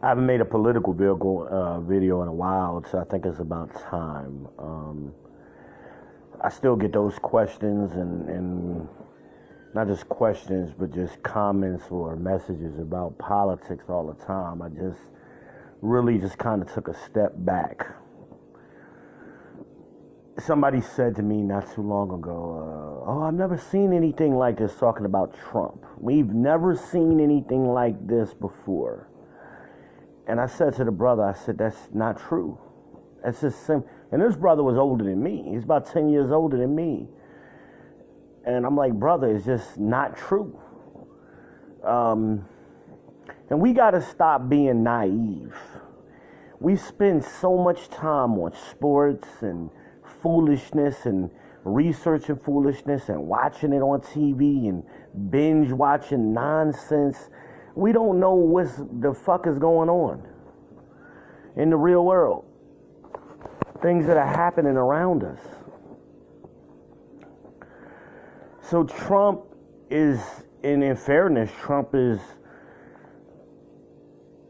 I haven't made a political video in a while, so I think it's about time. I still get those questions and not just questions, but just comments or messages about politics all the time. I just really just kind of took a step back. Somebody said to me not too long ago, oh, I've never seen anything like this talking about Trump. We've never seen anything like this before. And I said to the brother, I said, that's not true. That's just simple. And this brother was older than me. He's about 10 years older than me. And I'm like, brother, it's just not true. And we got to stop being naive. We spend so much time on sports and foolishness and researching foolishness and watching it on TV and binge watching nonsense. We don't know what the fuck is going on in the real world. Things that are happening around us. So Trump is, in fairness, Trump is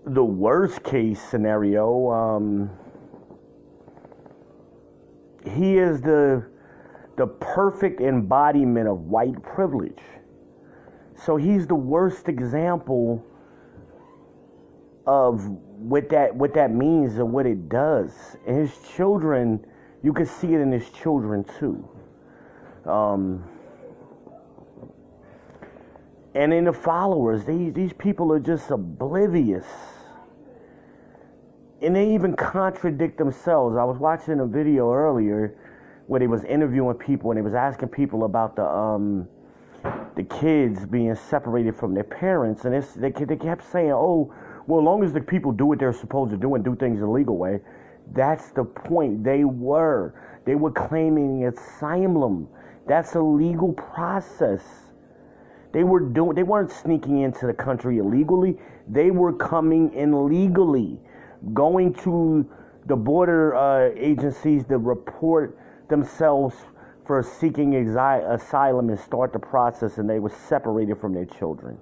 the worst case scenario. He is the perfect embodiment of white privilege. So he's the worst example of what that means and what it does. And his children, you can see it in his children too. And in the followers, these people are just oblivious. And they even contradict themselves. I was watching a video earlier where they was interviewing people and they was asking people about the kids being separated from their parents, and they kept saying, oh, well, as long as the people do what they're supposed to do and do things the legal way. That's the point. They were claiming asylum. That's a legal process. They weren't sneaking into the country illegally. They were coming in legally, going to the border agencies to report themselves for seeking asylum and start the process, and they were separated from their children.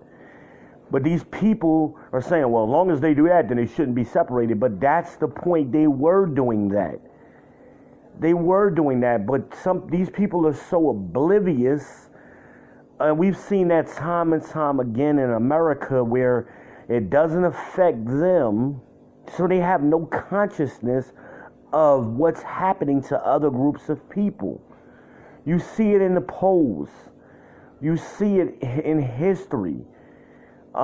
But these people are saying, well, as long as they do that, then they shouldn't be separated. But that's the point. They were doing that. But these people are so oblivious. We've seen that time and time again in America where it doesn't affect them, so they have no consciousness of what's happening to other groups of people. You see it in the polls. You see it in history. They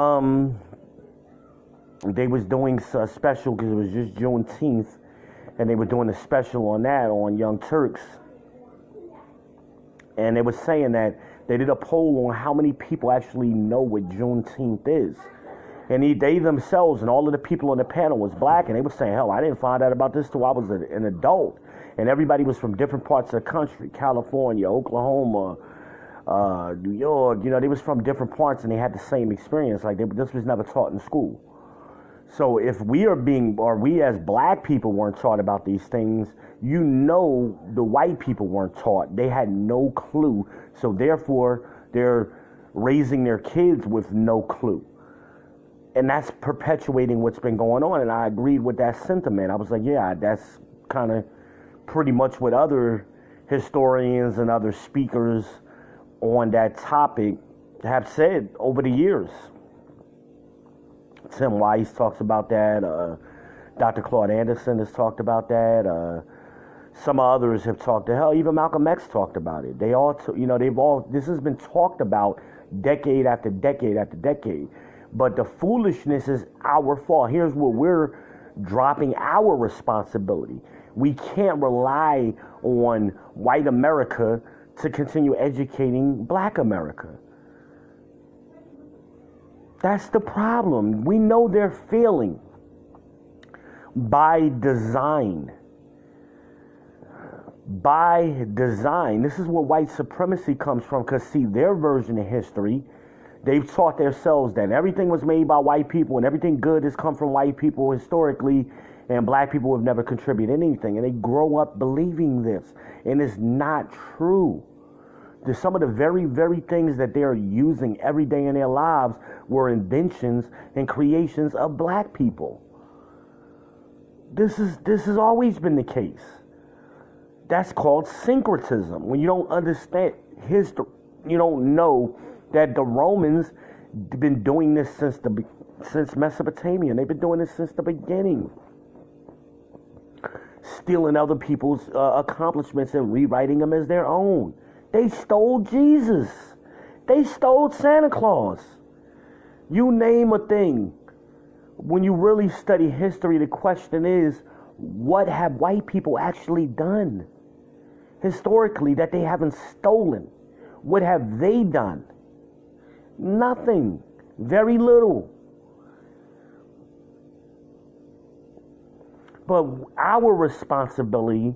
was doing a special because it was just Juneteenth, and they were doing a special on that on Young Turks. And they were saying that they did a poll on how many people actually know what Juneteenth is. And they themselves and all of the people on the panel was black, and they were saying, hell, I didn't find out about this till I was an adult. And everybody was from different parts of the country, California, Oklahoma, New York. They was from different parts, and they had the same experience. Like, this was never taught in school. So if we as black people weren't taught about these things, the white people weren't taught. They had no clue. So therefore, they're raising their kids with no clue. And that's perpetuating what's been going on. And I agreed with that sentiment. I was like, yeah, that's kind of pretty much what other historians and other speakers on that topic have said over the years. Tim Weiss talks about that. Dr. Claude Anderson has talked about that. Some others have talked to hell. Even Malcolm X talked about it. They all, this has been talked about decade after decade after decade. But the foolishness is our fault. Here's where we're dropping our responsibility. We can't rely on white America to continue educating black America. That's the problem. We know they're failing by design. By design. This is where white supremacy comes from, because see, their version of history, they've taught themselves that everything was made by white people and everything good has come from white people historically, and black people have never contributed anything. And they grow up believing this. And it's not true. Some of the very, very things that they're using every day in their lives were inventions and creations of black people. This has always been the case. That's called syncretism. When you don't understand history, you don't know that the Romans been doing this since Mesopotamia. They've been doing this since the beginning. Stealing other people's accomplishments and rewriting them as their own. They stole Jesus. They stole Santa Claus. You name a thing. When you really study history, the question is, what have white people actually done historically that they haven't stolen? What have they done? Nothing. Very little. But our responsibility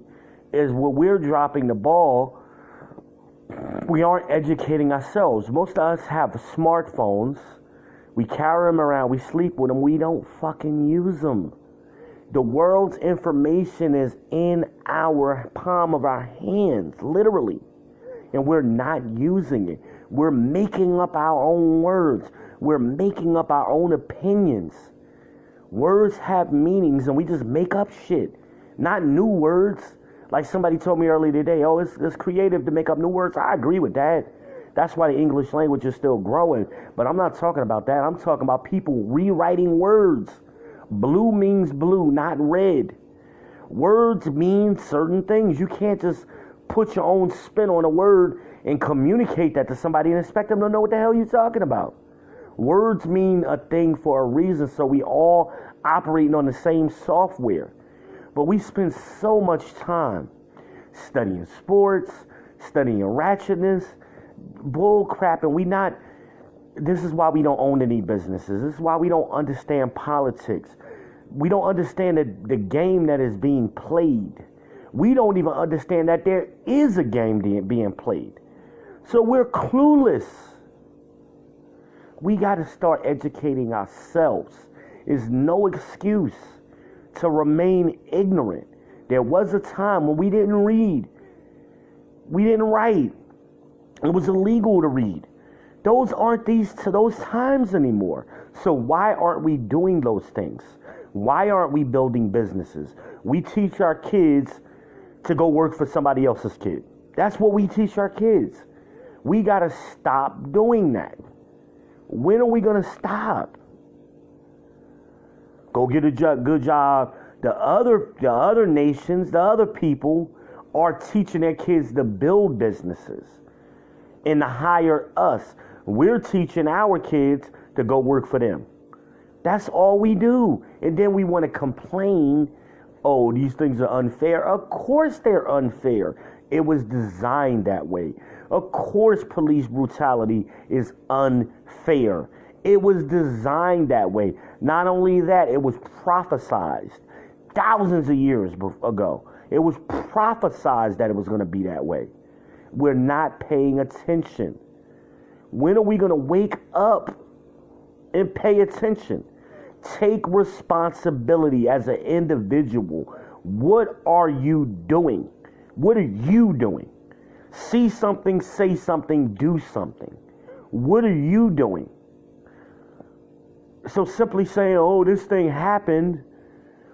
is when we're dropping the ball, we aren't educating ourselves. Most of us have smartphones. We carry them around. We sleep with them. We don't fucking use them. The world's information is in our palm of our hands, literally. And we're not using it. We're making up our own words. We're making up our own opinions. Words have meanings and we just make up shit. Not new words. Like somebody told me earlier today, oh, it's creative to make up new words. I agree with that. That's why the English language is still growing. But I'm not talking about that. I'm talking about people rewriting words. Blue means blue, not red. Words mean certain things. You can't just put your own spin on a word and communicate that to somebody and expect them to know what the hell you're talking about. Words mean a thing for a reason, so we all operating on the same software. But we spend so much time studying sports, studying ratchetness, bull crap, and this is why we don't own any businesses. This is why we don't understand politics. We don't understand the game that is being played. We don't even understand that there is a game being played. So we're clueless. We got to start educating ourselves. There's no excuse to remain ignorant. There was a time when we didn't read. We didn't write. It was illegal to read. Those aren't those times anymore. So why aren't we doing those things? Why aren't we building businesses? We teach our kids to go work for somebody else's kid. That's what we teach our kids. We got to stop doing that. When are we going to stop? Go get a good job. The other nations, the other people are teaching their kids to build businesses and to hire us. We're teaching our kids to go work for them. That's all we do. And then we want to complain, oh, these things are unfair. Of course they're unfair. It was designed that way. Of course police brutality is unfair. It was designed that way. Not only that, it was prophesized thousands of years ago. It was prophesized that it was going to be that way. We're not paying attention. When are we going to wake up and pay attention? Take responsibility as an individual. What are you doing? What are you doing? See something, say something, do something. What are you doing? So simply saying, oh, this thing happened,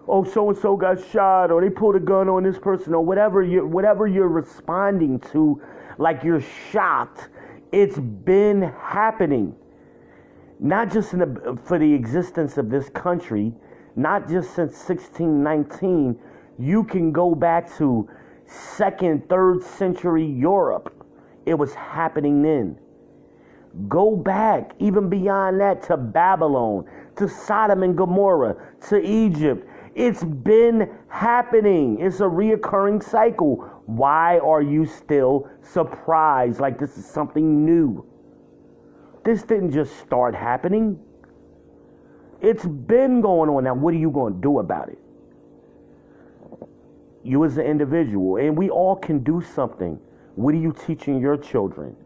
oh, so-and-so got shot, or they pulled a gun on this person, or whatever you're responding to, like you're shocked, it's been happening. Not just for the existence of this country, not just since 1619. You can go back to 2nd, 3rd century Europe. It was happening then. Go back even beyond that to Babylon, to Sodom and Gomorrah, to Egypt. It's been happening. It's a reoccurring cycle. Why are you still surprised like this is something new? This didn't just start happening. It's been going on. Now, what are you going to do about it? You as an individual, and we all can do something. What are you teaching your children?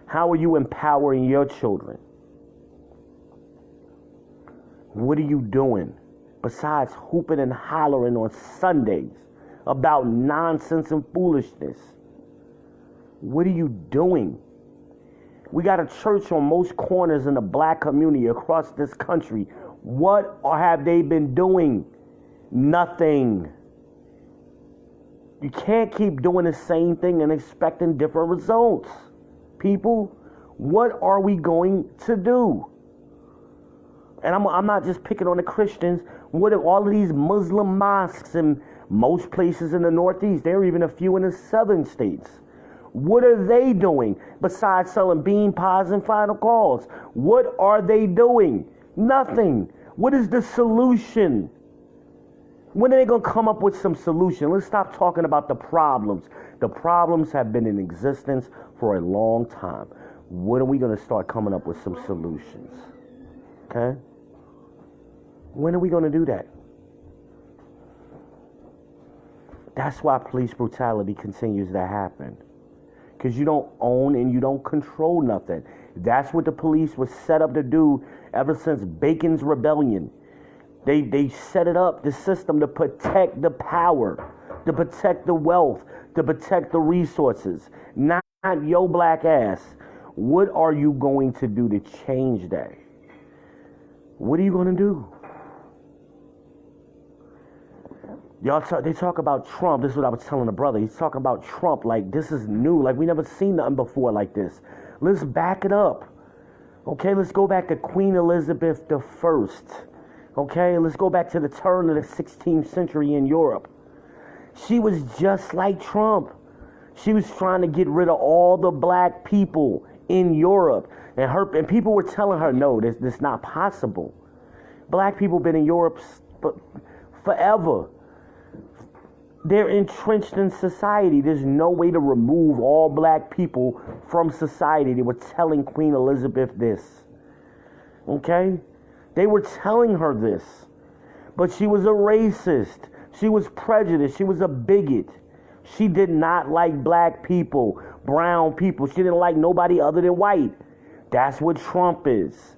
How are you empowering your children? What are you doing besides hooping and hollering on Sundays about nonsense and foolishness? What are you doing? We got a church on most corners in the black community across this country. What have they been doing? Nothing. You can't keep doing the same thing and expecting different results. People, what are we going to do? And I'm not just picking on the Christians. What are all of these Muslim mosques in most places in the Northeast? There are even a few in the southern states. What are they doing besides selling bean pies and final calls? What are they doing? Nothing. What is the solution? When are they going to come up with some solution? Let's stop talking about the problems. The problems have been in existence for a long time. When are we going to start coming up with some solutions? Okay? When are we going to do that? That's why police brutality continues to happen. Because you don't own and you don't control nothing. That's what the police was set up to do ever since Bacon's Rebellion. They set it up, the system, to protect the power, to protect the wealth, to protect the resources. Not your black ass. What are you going to do to change that? What are you going to do? They talk about Trump. This is what I was telling the brother. He's talking about Trump like this is new. Like we never seen nothing before like this. Let's back it up. Okay, let's go back to Queen Elizabeth I. Okay, let's go back to the turn of the 16th century in Europe. She was just like Trump. She was trying to get rid of all the black people in Europe. And people were telling her, no, this is not possible. Black people been in Europe forever. They're entrenched in society. There's no way to remove all black people from society. They were telling Queen Elizabeth this. Okay? They were telling her this. But she was a racist. She was prejudiced. She was a bigot. She did not like black people, brown people. She didn't like nobody other than white. That's what Trump is.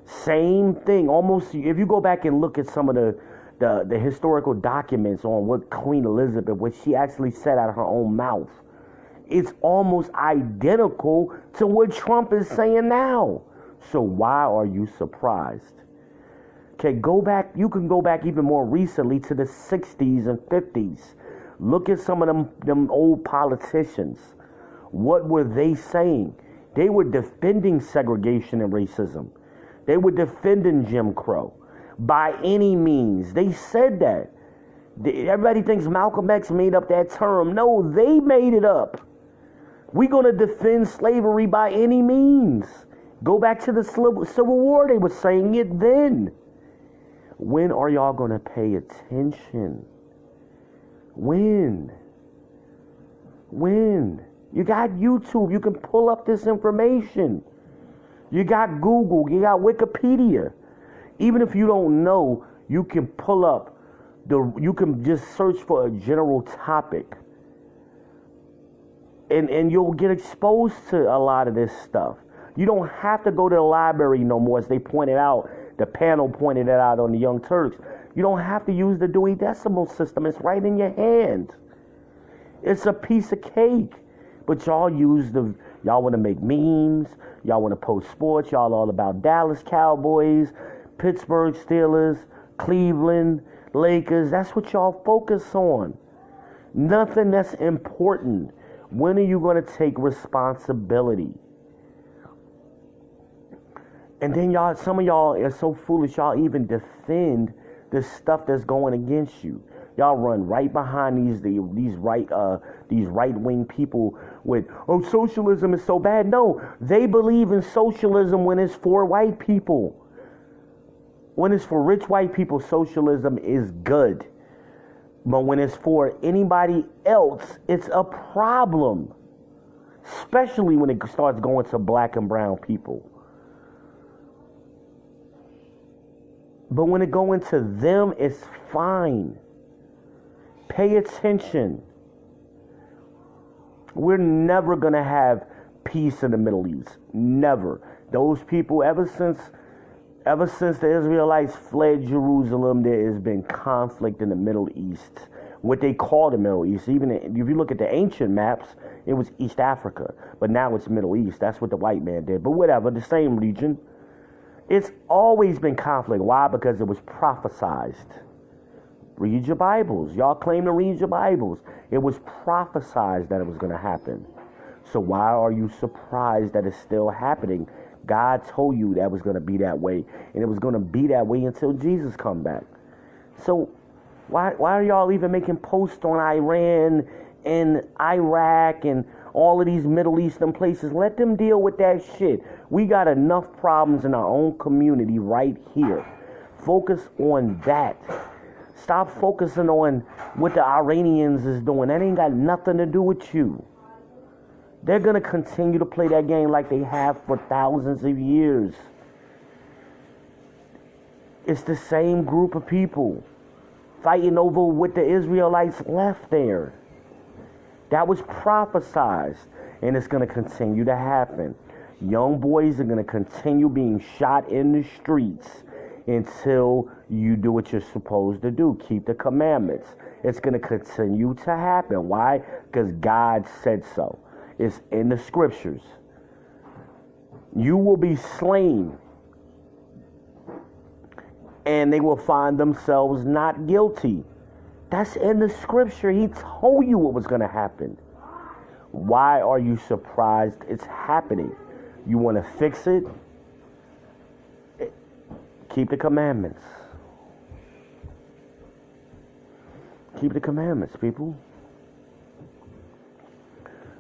Same thing. Almost, if you go back and look at some of the historical documents on what Queen Elizabeth, what she actually said out of her own mouth, it's almost identical to what Trump is saying now. So why are you surprised? Okay, go back. You can go back even more recently to the 60s and 50s. Look at some of them old politicians. What were they saying? They were defending segregation and racism. They were defending Jim Crow. By any means. They said that. Everybody thinks Malcolm X made up that term. No, they made it up. We're going to defend slavery by any means. Go back to the Civil War. They were saying it then. When are y'all going to pay attention? When? You got YouTube. You can pull up this information. You got Google. You got Wikipedia. Even if you don't know, you can pull up you can just search for a general topic. And you'll get exposed to a lot of this stuff. You don't have to go to the library no more, as they pointed out. The panel pointed it out on the Young Turks. You don't have to use the Dewey Decimal System. It's right in your hand. It's a piece of cake. But y'all want to make memes. Y'all want to post sports. Y'all all about Dallas Cowboys, Pittsburgh Steelers, Cleveland Lakers. That's what y'all focus on. Nothing that's important. When are you going to take responsibility? And then some of y'all are so foolish, y'all even defend the stuff that's going against you. Y'all run right behind these right-wing people with, oh, socialism is so bad. No, they believe in socialism when it's for white people. When it's for rich white people, socialism is good. But when it's for anybody else, it's a problem. Especially when it starts going to black and brown people. But when it goes into them, it's fine. Pay attention. We're never going to have peace in the Middle East. Never. Those people, ever since the Israelites fled Jerusalem, there has been conflict in the Middle East. What they call the Middle East. Even if you look at the ancient maps, it was East Africa. But now it's Middle East. That's what the white man did. But whatever, the same region. It's always been conflict. Why? Because it was prophesized. Read your Bibles. Y'all claim to read your Bibles. It was prophesied that it was going to happen. So why are you surprised that it's still happening? God told you that was going to be that way. And it was going to be that way until Jesus come back. So why are y'all even making posts on Iran and Iraq and all of these Middle Eastern places? Let them deal with that shit. We got enough problems in our own community right here. Focus on that. Stop focusing on what the Iranians is doing. That ain't got nothing to do with you. They're going to continue to play that game like they have for thousands of years. It's the same group of people fighting over what the Israelites left there. That was prophesied, and it's going to continue to happen. Young boys are going to continue being shot in the streets until you do what you're supposed to do. Keep the commandments. It's going to continue to happen. Why? Because God said so. It's in the scriptures. You will be slain, and they will find themselves not guilty. That's in the scripture. He told you what was going to happen. Why are you surprised it's happening? You want to fix it? Keep the commandments. Keep the commandments, people.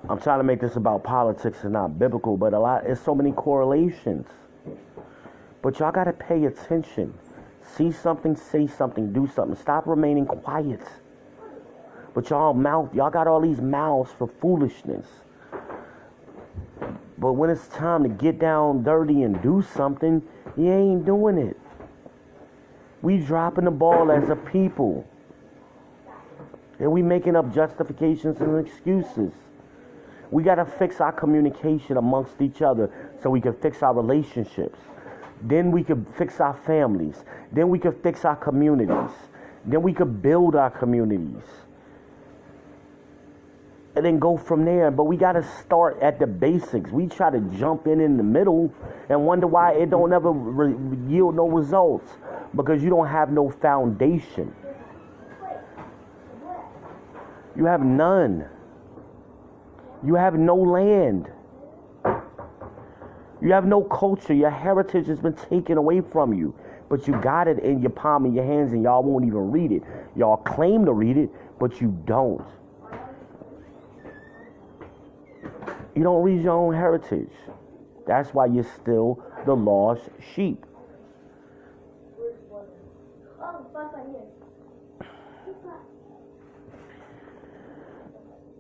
I'm trying to make this about politics and not biblical, but there's so many correlations. But y'all got to pay attention. See something, say something, do something. Stop remaining quiet. But y'all got all these mouths for foolishness. But when it's time to get down dirty and do something, you ain't doing it. We dropping the ball as a people. And we making up justifications and excuses. We got to fix our communication amongst each other so we can fix our relationships. Then we could fix our families. Then we could fix our communities. Then we could build our communities. And then go from there. But we got to start at the basics. We try to jump in the middle and wonder why it don't ever yield no results. Because you don't have no foundation. You have none. You have no land. You have no culture. Your heritage has been taken away from you. But you got it in your palm of your hands and y'all won't even read it. Y'all claim to read it, but you don't. You don't read your own heritage. That's why you're still the lost sheep.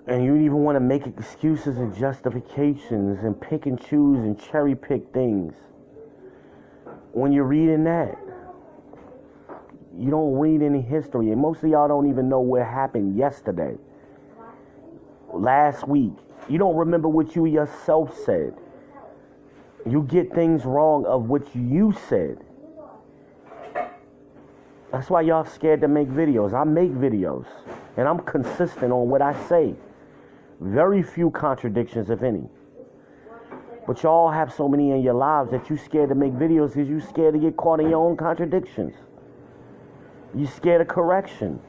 And you even want to make excuses and justifications and pick and choose and cherry pick things. When you're reading that, you don't read any history. And most of y'all don't even know what happened yesterday. Last week. You don't remember what you yourself said. You get things wrong of what you said. That's why y'all scared to make videos. I make videos. And I'm consistent on what I say. Very few contradictions, if any. But y'all have so many in your lives that you scared to make videos because you scared to get caught in your own contradictions. You scared of correction.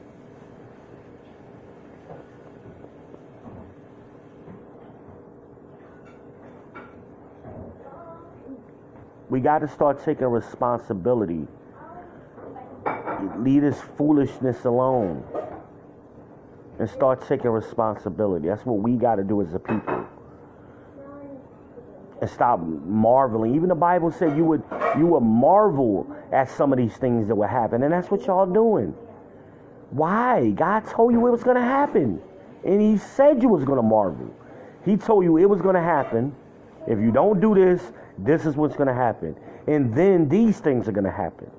We got to start taking responsibility. Leave this foolishness alone. And start taking responsibility. That's what we got to do as a people. And stop marveling. Even the Bible said you would marvel at some of these things that would happen. And that's what y'all doing. Why? God told you it was going to happen. And he said you was going to marvel. He told you it was going to happen. If you don't do this, this is what's going to happen. And then these things are going to happen.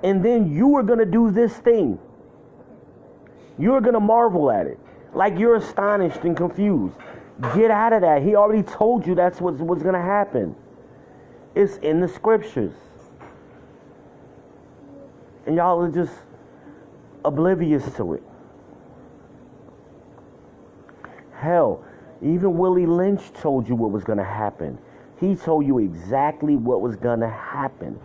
And then you are going to do this thing. You're going to marvel at it. Like you're astonished and confused. Get out of that. He already told you that's what's going to happen. It's in the scriptures. And y'all are just oblivious to it. Hell, even Willie Lynch told you what was going to happen. He told you exactly what was going to happen.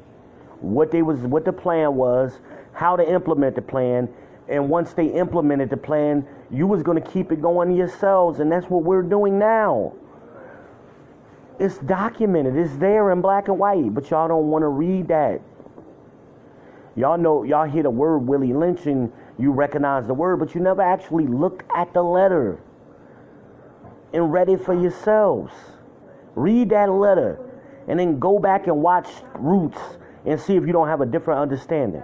What the plan was. how to implement the plan. And once they implemented the plan, you was going to keep it going yourselves. And that's what we're doing now. It's documented. It's there in black and white. But y'all don't want to read that. Y'all know, y'all hear the word Willie Lynch and you recognize the word, but you never actually looked at the letter and read it for yourselves. Read that letter and then go back and watch Roots and see if you don't have a different understanding.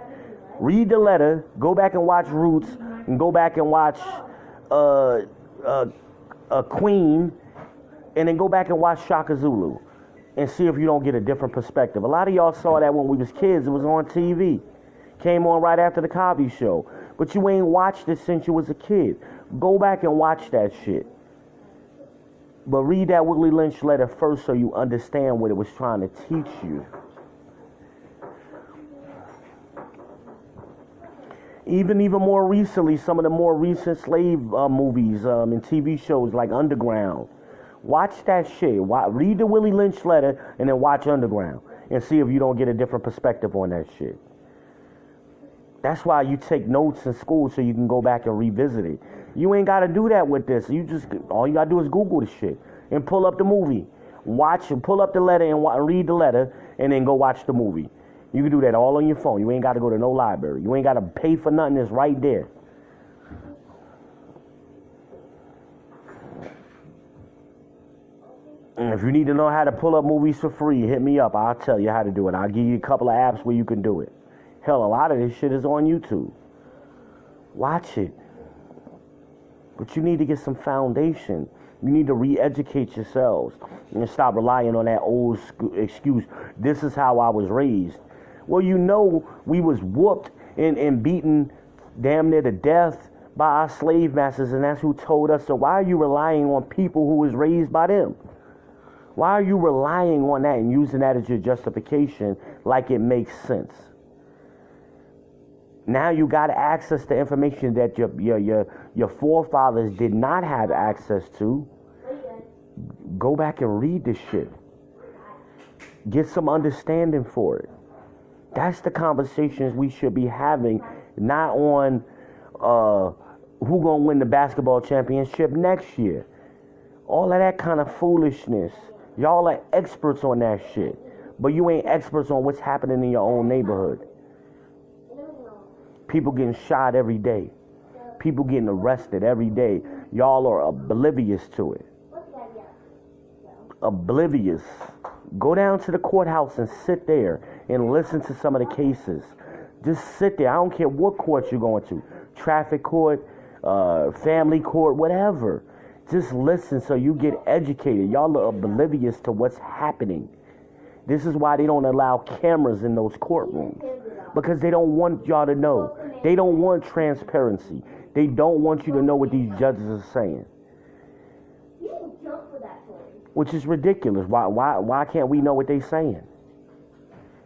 Read the letter, go back and watch Roots, and go back and watch Queen, and then go back and watch Shaka Zulu and see if you don't get a different perspective. A lot of y'all saw that when we was kids. It was on TV. Came on right after the Cosby Show. But you ain't watched it since you was a kid. Go back and watch that shit. But read that Willie Lynch letter first so you understand what it was trying to teach you. Even more recently, some of the more recent slave movies and TV shows like Underground. Watch that shit. Read the Willie Lynch letter and then watch Underground and see if you don't get a different perspective on that shit. That's why you take notes in school so you can go back and revisit it. You ain't got to do that with this. All you got to do is Google the shit and pull up the movie. Watch and pull up the letter and read the letter and then go watch the movie. You can do that all on your phone. You ain't got to go to no library. You ain't got to pay for nothing. It's right there. And if you need to know how to pull up movies for free, hit me up. I'll tell you how to do it. I'll give you a couple of apps where you can do it. Hell, a lot of this shit is on YouTube. Watch it. But you need to get some foundation. You need to re-educate yourselves and stop relying on that old excuse. This is how I was raised. Well, you know we was whooped and beaten damn near to death by our slave masters, and that's who told us. So why are you relying on people who was raised by them? Why are you relying on that and using that as your justification like it makes sense? Now you got access to information that your forefathers did not have access to. Go back and read this shit. Get some understanding for it. That's the conversations we should be having, not on who gonna win the basketball championship next year. All of that kind of foolishness. Y'all are experts on that shit, but you ain't experts on what's happening in your own neighborhood. People getting shot every day. People getting arrested every day. Y'all are oblivious to it. Oblivious. Go down to the courthouse and sit there and listen to some of the cases. Just sit there. I don't care what court you're going to. Traffic court, family court, whatever. Just listen so you get educated. Y'all are oblivious to what's happening. This is why they don't allow cameras in those courtrooms. Because they don't want y'all to know. They don't want transparency. They don't want you to know what these judges are saying. Which is ridiculous. Why can't we know what they're saying?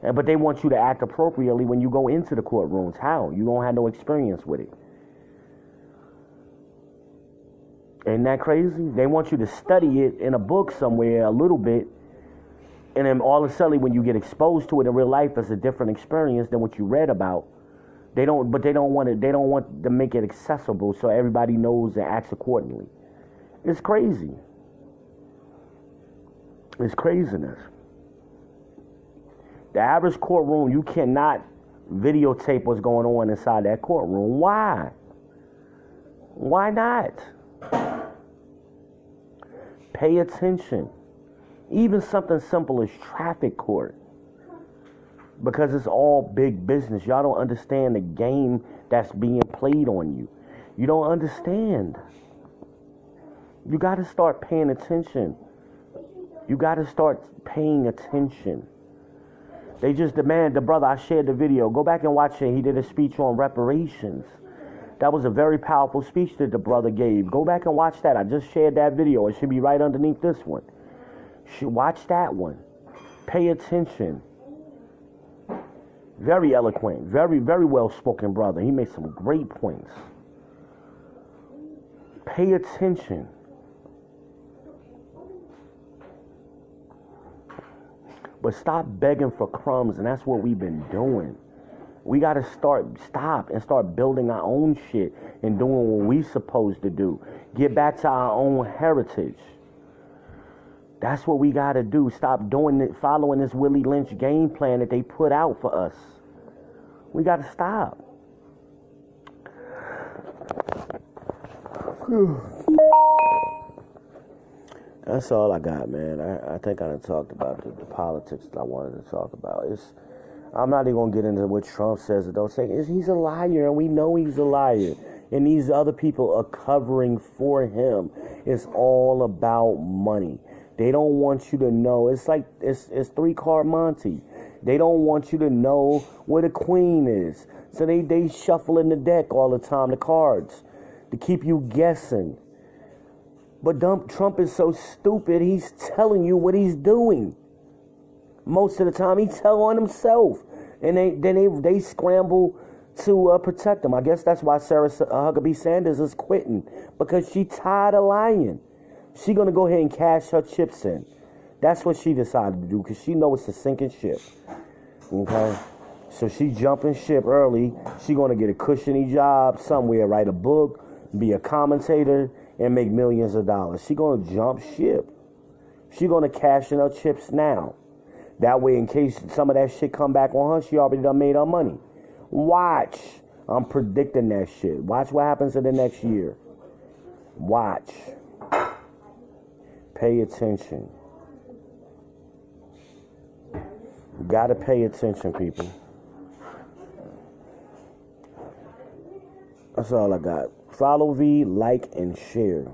But they want you to act appropriately when you go into the courtrooms. How? You don't have no experience with it. Isn't that crazy? They want you to study it in a book somewhere a little bit, and then all of a sudden when you get exposed to it in real life, it's a different experience than what you read about. They don't want to make it accessible so everybody knows and acts accordingly. It's crazy. It's craziness. The average courtroom, you cannot videotape what's going on inside that courtroom. Why? Why not? Pay attention. Even something simple as traffic court. Because it's all big business. Y'all don't understand the game that's being played on you. You don't understand. You got to start paying attention. You got to start paying attention. They just demand, the brother, I shared the video. Go back and watch it. He did a speech on reparations. That was a very powerful speech that the brother gave. Go back and watch that. I just shared that video. It should be right underneath this one. Watch that one. Pay attention. Very eloquent. Very, very well-spoken brother. He made some great points. Pay attention. But stop begging for crumbs, and that's what we've been doing. We got to stop and start building our own shit and doing what we supposed to do. Get back to our own heritage. That's what we got to do. Stop doing it, following this Willie Lynch game plan that they put out for us. We got to stop. That's all I got, man. I think I done talked about the politics that I wanted to talk about. I'm not even going to get into what Trump says or don't say. He's a liar, and we know he's a liar. And these other people are covering for him. It's all about money. They don't want you to know. It's like, it's three-card Monty. They don't want you to know where the queen is. So they shuffle in the deck all the time, the cards, to keep you guessing. But Trump is so stupid, he's telling you what he's doing. Most of the time, he tell on himself. And they scramble to protect him. I guess that's why Sarah Huckabee Sanders is quitting. Because she tired of lying. She going to go ahead and cash her chips in. That's what she decided to do. Because she knows it's a sinking ship. Okay? So she jumping ship early. She going to get a cushiony job somewhere. Write a book. Be a commentator. And make millions of dollars. She going to jump ship. She going to cash in her chips now. That way, in case some of that shit come back on her, she already done made her money. Watch. I'm predicting that shit. Watch what happens in the next year. Watch. Pay attention. You gotta pay attention, people. That's all I got. Follow V, like, and share.